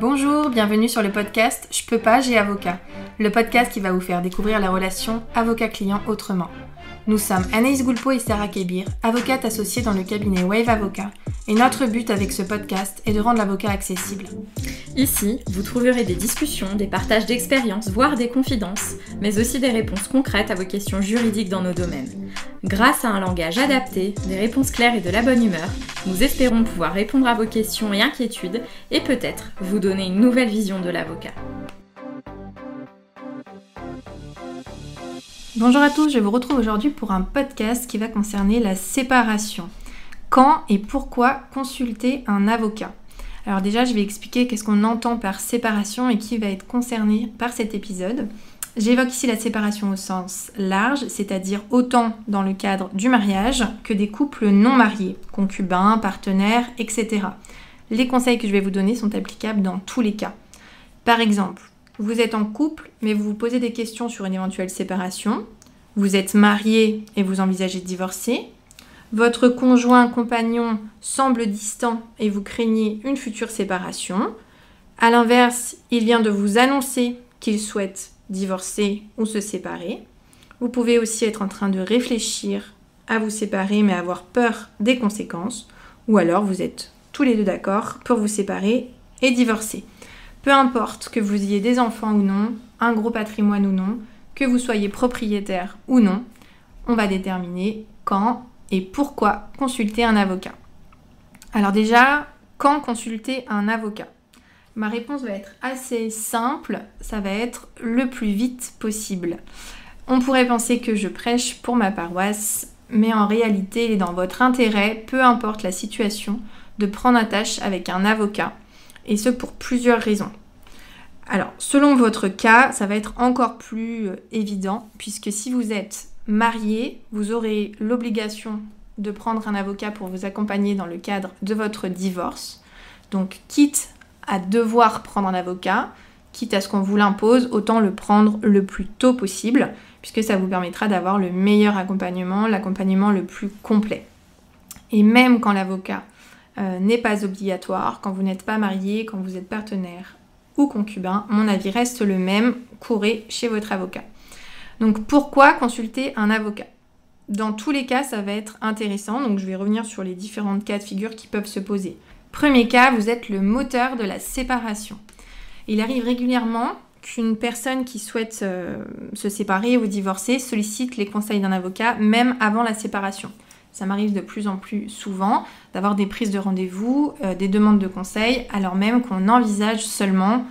Bonjour, bienvenue sur le podcast Je peux pas, j'ai avocat, le podcast qui va vous faire découvrir la relation avocat-client autrement. Nous sommes Anaïs Goulpeau et Sarah Kébir, avocates associées dans le cabinet Wave Avocat, et notre but avec ce podcast est de rendre l'avocat accessible. Ici, vous trouverez des discussions, des partages d'expériences, voire des confidences, mais aussi des réponses concrètes à vos questions juridiques dans nos domaines. Grâce à un langage adapté, des réponses claires et de la bonne humeur, nous espérons pouvoir répondre à vos questions et inquiétudes et peut-être vous donner une nouvelle vision de l'avocat. Bonjour à tous, je vous retrouve aujourd'hui pour un podcast qui va concerner la séparation. Quand et pourquoi consulter un avocat ? Alors déjà, je vais expliquer qu'est-ce qu'on entend par séparation et qui va être concerné par cet épisode. J'évoque ici la séparation au sens large, c'est-à-dire autant dans le cadre du mariage que des couples non mariés, concubins, partenaires, etc. Les conseils que je vais vous donner sont applicables dans tous les cas. Par exemple, vous êtes en couple, mais vous vous posez des questions sur une éventuelle séparation. Vous êtes marié et vous envisagez de divorcer. Votre conjoint, compagnon semble distant et vous craignez une future séparation. A l'inverse, il vient de vous annoncer qu'il souhaite divorcer ou se séparer. Vous pouvez aussi être en train de réfléchir à vous séparer mais avoir peur des conséquences. Ou alors vous êtes tous les deux d'accord pour vous séparer et divorcer. Peu importe que vous ayez des enfants ou non, un gros patrimoine ou non, que vous soyez propriétaire ou non, on va déterminer quand et pourquoi consulter un avocat. Alors déjà, quand consulter un avocat ? Ma réponse va être assez simple, ça va être le plus vite possible. On pourrait penser que je prêche pour ma paroisse, mais en réalité, il est dans votre intérêt, peu importe la situation, de prendre attache avec un avocat. Et ce pour plusieurs raisons. Alors, selon votre cas, ça va être encore plus évident, puisque si vous êtes marié, vous aurez l'obligation de prendre un avocat pour vous accompagner dans le cadre de votre divorce. Donc, quitte à devoir prendre un avocat, quitte à ce qu'on vous l'impose, autant le prendre le plus tôt possible, puisque ça vous permettra d'avoir le meilleur accompagnement, l'accompagnement le plus complet. Et même quand l'avocat n'est pas obligatoire, quand vous n'êtes pas marié, quand vous êtes partenaire ou concubin, mon avis reste le même, courez chez votre avocat. Donc pourquoi consulter un avocat ? Dans tous les cas, ça va être intéressant, donc je vais revenir sur les différentes cas de figure qui peuvent se poser. Premier cas, vous êtes le moteur de la séparation. Il arrive régulièrement qu'une personne qui souhaite se séparer ou divorcer sollicite les conseils d'un avocat, même avant la séparation. Ça m'arrive de plus en plus souvent d'avoir des prises de rendez-vous, des demandes de conseils, alors même qu'on envisage seulement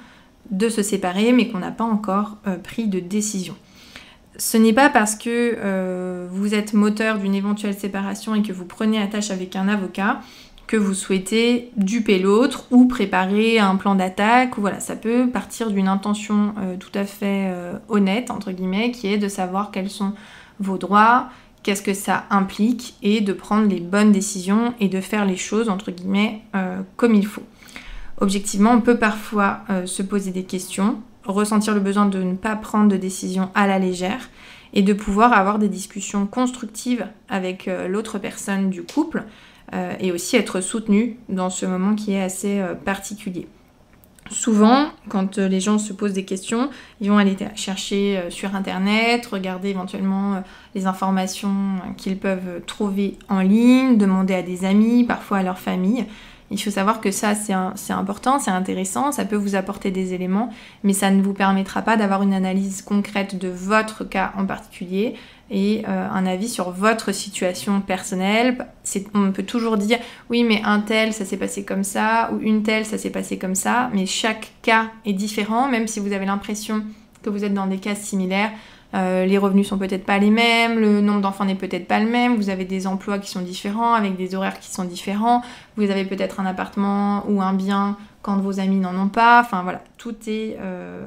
de se séparer, mais qu'on n'a pas encore pris de décision. Ce n'est pas parce que vous êtes moteur d'une éventuelle séparation et que vous prenez attache avec un avocat que vous souhaitez duper l'autre ou préparer un plan d'attaque. Voilà, ça peut partir d'une intention tout à fait honnête, entre guillemets, qui est de savoir quels sont vos droits, qu'est-ce que ça implique et de prendre les bonnes décisions et de faire les choses, entre guillemets, comme il faut. Objectivement, on peut parfois se poser des questions, ressentir le besoin de ne pas prendre de décision à la légère et de pouvoir avoir des discussions constructives avec l'autre personne du couple et aussi être soutenu dans ce moment qui est assez particulier. Souvent, quand les gens se posent des questions, ils vont aller chercher sur internet, regarder éventuellement les informations qu'ils peuvent trouver en ligne, demander à des amis, parfois à leur famille. Il faut savoir que ça, c'est important, c'est intéressant, ça peut vous apporter des éléments, mais ça ne vous permettra pas d'avoir une analyse concrète de votre cas en particulier et un avis sur votre situation personnelle. On peut toujours dire « oui, mais un tel, ça s'est passé comme ça » ou « une telle, ça s'est passé comme ça », mais chaque cas est différent, même si vous avez l'impression que vous êtes dans des cas similaires. Les revenus sont peut-être pas les mêmes, le nombre d'enfants n'est peut-être pas le même, vous avez des emplois qui sont différents, avec des horaires qui sont différents, vous avez peut-être un appartement ou un bien quand vos amis n'en ont pas, enfin voilà, tout est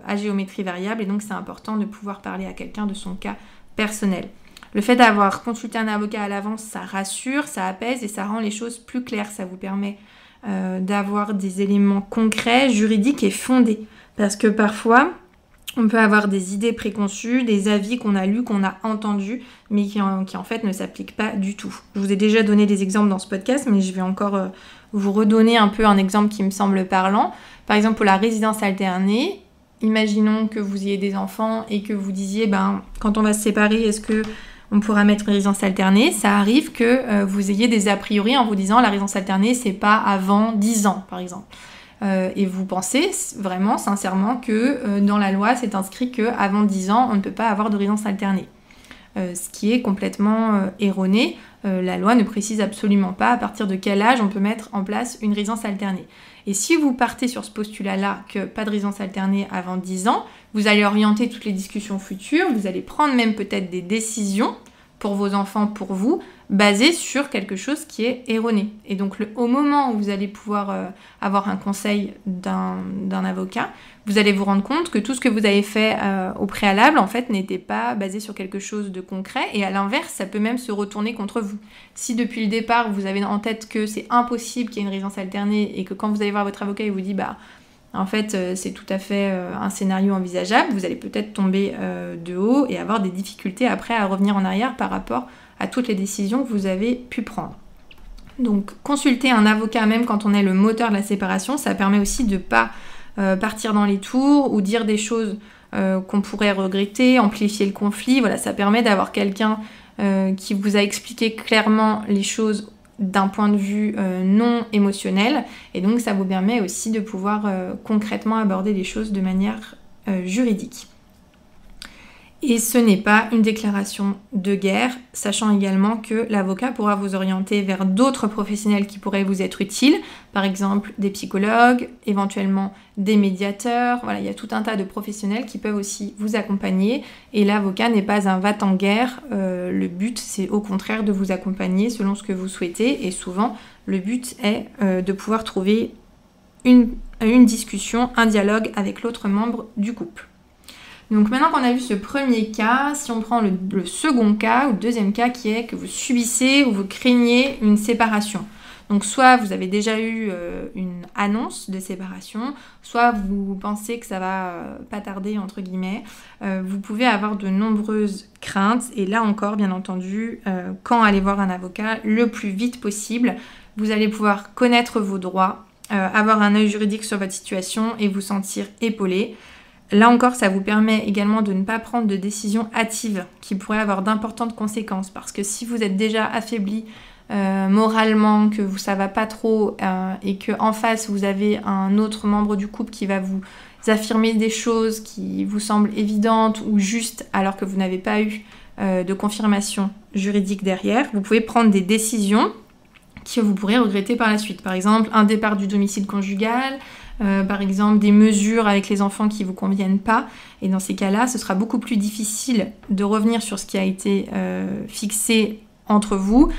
à géométrie variable et donc c'est important de pouvoir parler à quelqu'un de son cas personnel. Le fait d'avoir consulté un avocat à l'avance, ça rassure, ça apaise et ça rend les choses plus claires, ça vous permet d'avoir des éléments concrets, juridiques et fondés, parce que parfois on peut avoir des idées préconçues, des avis qu'on a lus, qu'on a entendus, mais qui en fait ne s'appliquent pas du tout. Je vous ai déjà donné des exemples dans ce podcast, mais je vais encore vous redonner un peu un exemple qui me semble parlant. Par exemple, pour la résidence alternée, imaginons que vous ayez des enfants et que vous disiez, quand on va se séparer, est-ce qu'on pourra mettre une résidence alternée? Ça arrive que vous ayez des a priori en vous disant, la résidence alternée, c'est pas avant 10 ans, par exemple. Et vous pensez vraiment, sincèrement, que dans la loi, c'est inscrit qu'avant 10 ans, on ne peut pas avoir de résidence alternée. Ce qui est complètement erroné. La loi ne précise absolument pas à partir de quel âge on peut mettre en place une résidence alternée. Et si vous partez sur ce postulat-là que pas de résidence alternée avant 10 ans, vous allez orienter toutes les discussions futures, vous allez prendre même peut-être des décisions pour vos enfants, pour vous, basées sur quelque chose qui est erroné. Et donc au moment où vous allez pouvoir avoir un conseil d'un avocat, vous allez vous rendre compte que tout ce que vous avez fait au préalable, en fait, n'était pas basé sur quelque chose de concret. Et à l'inverse, ça peut même se retourner contre vous. Si depuis le départ, vous avez en tête que c'est impossible qu'il y ait une résidence alternée et que quand vous allez voir votre avocat, il vous dit en fait, c'est tout à fait un scénario envisageable, vous allez peut-être tomber de haut et avoir des difficultés après à revenir en arrière par rapport à toutes les décisions que vous avez pu prendre. Donc, consulter un avocat même quand on est le moteur de la séparation, ça permet aussi de ne pas partir dans les tours ou dire des choses qu'on pourrait regretter, amplifier le conflit. Voilà, ça permet d'avoir quelqu'un qui vous a expliqué clairement les choses d'un point de vue non émotionnel, et donc ça vous permet aussi de pouvoir concrètement aborder les choses de manière juridique. Et ce n'est pas une déclaration de guerre, sachant également que l'avocat pourra vous orienter vers d'autres professionnels qui pourraient vous être utiles, par exemple des psychologues, éventuellement des médiateurs. Voilà, il y a tout un tas de professionnels qui peuvent aussi vous accompagner, et l'avocat n'est pas un va-t-en-guerre. Le but, c'est au contraire de vous accompagner selon ce que vous souhaitez, et souvent, le but est de pouvoir trouver une discussion, un dialogue avec l'autre membre du couple. Donc maintenant qu'on a vu ce premier cas, si on prend le second cas ou le deuxième cas qui est que vous subissez ou vous craignez une séparation. Donc soit vous avez déjà eu une annonce de séparation, soit vous pensez que ça va pas tarder entre guillemets. Vous pouvez avoir de nombreuses craintes, et là encore bien entendu, quand aller voir un avocat le plus vite possible, vous allez pouvoir connaître vos droits, avoir un œil juridique sur votre situation et vous sentir épaulé. Là encore, ça vous permet également de ne pas prendre de décisions hâtives qui pourraient avoir d'importantes conséquences, parce que si vous êtes déjà affaibli moralement, que ça va pas trop et qu'en face vous avez un autre membre du couple qui va vous affirmer des choses qui vous semblent évidentes ou justes alors que vous n'avez pas eu de confirmation juridique derrière, vous pouvez prendre des décisions que vous pourrez regretter par la suite. Par exemple, un départ du domicile conjugal, par exemple des mesures avec les enfants qui ne vous conviennent pas. Et dans ces cas-là, ce sera beaucoup plus difficile de revenir sur ce qui a été fixé entre vous,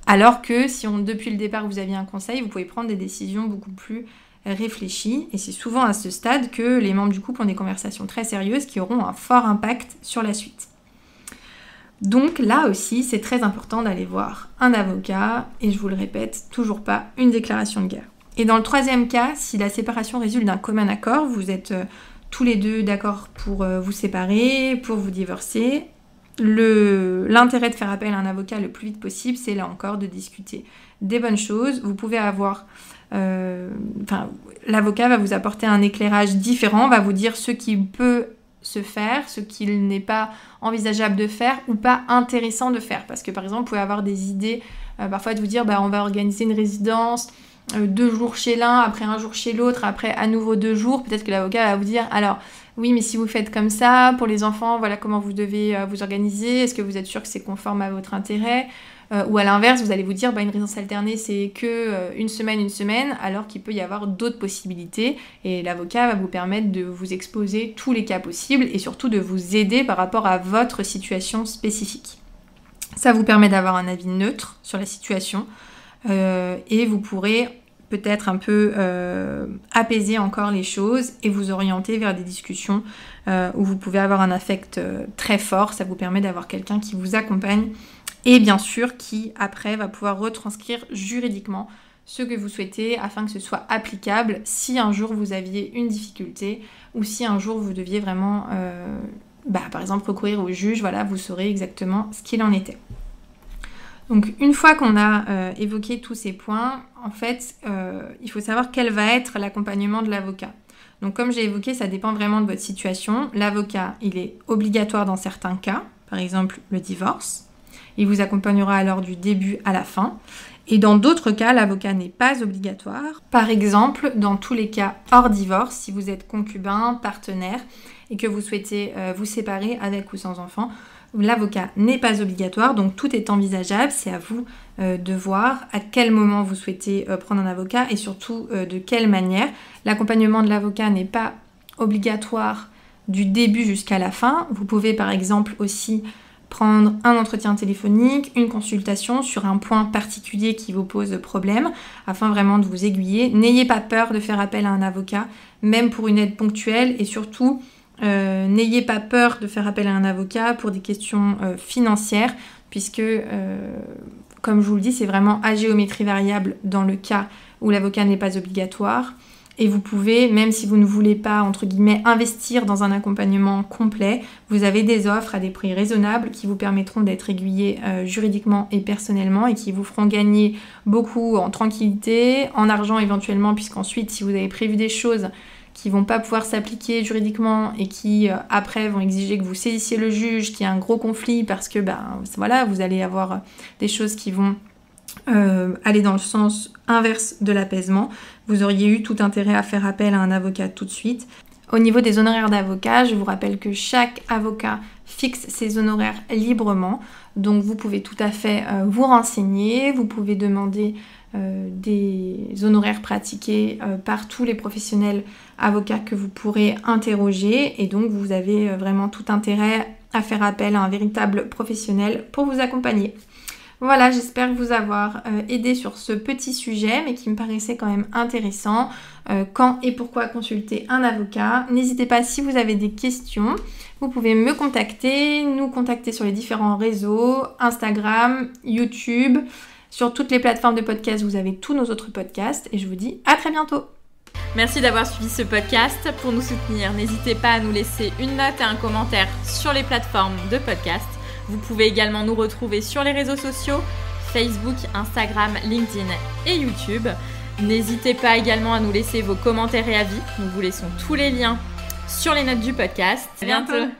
alors que si depuis le départ vous aviez un conseil, vous pouvez prendre des décisions beaucoup plus réfléchies. Et c'est souvent à ce stade que les membres du couple ont des conversations très sérieuses qui auront un fort impact sur la suite. Donc là aussi, c'est très important d'aller voir un avocat, et je vous le répète, toujours pas une déclaration de guerre. Et dans le troisième cas, si la séparation résulte d'un commun accord, vous êtes tous les deux d'accord pour vous séparer, pour vous divorcer, l'intérêt de faire appel à un avocat le plus vite possible, c'est là encore de discuter des bonnes choses. Vous pouvez avoir... l'avocat va vous apporter un éclairage différent, va vous dire ce qui peut se faire, ce qu'il n'est pas envisageable de faire ou pas intéressant de faire. Parce que par exemple, vous pouvez avoir des idées, parfois de vous dire on va organiser une résidence 2 jours chez l'un, après 1 jour chez l'autre, après à nouveau 2 jours. Peut-être que l'avocat va vous dire alors oui, mais si vous faites comme ça, pour les enfants, voilà comment vous devez vous organiser, est-ce que vous êtes sûr que c'est conforme à votre intérêt? Ou à l'inverse, vous allez vous dire une résidence alternée c'est que une semaine, alors qu'il peut y avoir d'autres possibilités, et l'avocat va vous permettre de vous exposer tous les cas possibles et surtout de vous aider par rapport à votre situation spécifique. Ça vous permet d'avoir un avis neutre sur la situation, et vous pourrez peut-être un peu apaiser encore les choses et vous orienter vers des discussions où vous pouvez avoir un affect très fort. Ça vous permet d'avoir quelqu'un qui vous accompagne et bien sûr qui après va pouvoir retranscrire juridiquement ce que vous souhaitez afin que ce soit applicable si un jour vous aviez une difficulté ou si un jour vous deviez vraiment par exemple recourir au juge, voilà, vous saurez exactement ce qu'il en était. Donc une fois qu'on a évoqué tous ces points, en fait, il faut savoir quel va être l'accompagnement de l'avocat. Donc comme j'ai évoqué, ça dépend vraiment de votre situation. L'avocat, il est obligatoire dans certains cas, par exemple le divorce. Il vous accompagnera alors du début à la fin. Et dans d'autres cas, l'avocat n'est pas obligatoire. Par exemple, dans tous les cas hors divorce, si vous êtes concubin, partenaire et que vous souhaitez vous séparer avec ou sans enfant, l'avocat n'est pas obligatoire, donc tout est envisageable. C'est à vous de voir à quel moment vous souhaitez prendre un avocat et surtout de quelle manière. L'accompagnement de l'avocat n'est pas obligatoire du début jusqu'à la fin. Vous pouvez par exemple aussi prendre un entretien téléphonique, une consultation sur un point particulier qui vous pose problème, afin vraiment de vous aiguiller. N'ayez pas peur de faire appel à un avocat, même pour une aide ponctuelle, et surtout, n'ayez pas peur de faire appel à un avocat pour des questions financières, puisque, comme je vous le dis, c'est vraiment à géométrie variable dans le cas où l'avocat n'est pas obligatoire. Et vous pouvez, même si vous ne voulez pas, entre guillemets, investir dans un accompagnement complet, vous avez des offres à des prix raisonnables qui vous permettront d'être aiguillés juridiquement et personnellement et qui vous feront gagner beaucoup en tranquillité, en argent éventuellement, puisqu'ensuite, si vous avez prévu des choses qui vont pas pouvoir s'appliquer juridiquement et qui, après, vont exiger que vous saisissiez le juge, qu'il y ait un gros conflit parce que, voilà, vous allez avoir des choses qui vont aller dans le sens inverse de l'apaisement, vous auriez eu tout intérêt à faire appel à un avocat tout de suite. Au niveau des honoraires d'avocat, je vous rappelle que chaque avocat fixe ses honoraires librement, donc vous pouvez tout à fait vous renseigner, vous pouvez demander des honoraires pratiqués par tous les professionnels avocats que vous pourrez interroger, et donc vous avez vraiment tout intérêt à faire appel à un véritable professionnel pour vous accompagner. Voilà, j'espère vous avoir aidé sur ce petit sujet, mais qui me paraissait quand même intéressant. Quand et pourquoi consulter un avocat? N'hésitez pas, si vous avez des questions, vous pouvez me contacter, nous contacter sur les différents réseaux, Instagram, YouTube. Sur toutes les plateformes de podcast, vous avez tous nos autres podcasts, et je vous dis à très bientôt. Merci d'avoir suivi ce podcast. Pour nous soutenir, n'hésitez pas à nous laisser une note et un commentaire sur les plateformes de podcast. Vous pouvez également nous retrouver sur les réseaux sociaux, Facebook, Instagram, LinkedIn et YouTube. N'hésitez pas également à nous laisser vos commentaires et avis. Nous vous laissons tous les liens sur les notes du podcast. À bientôt.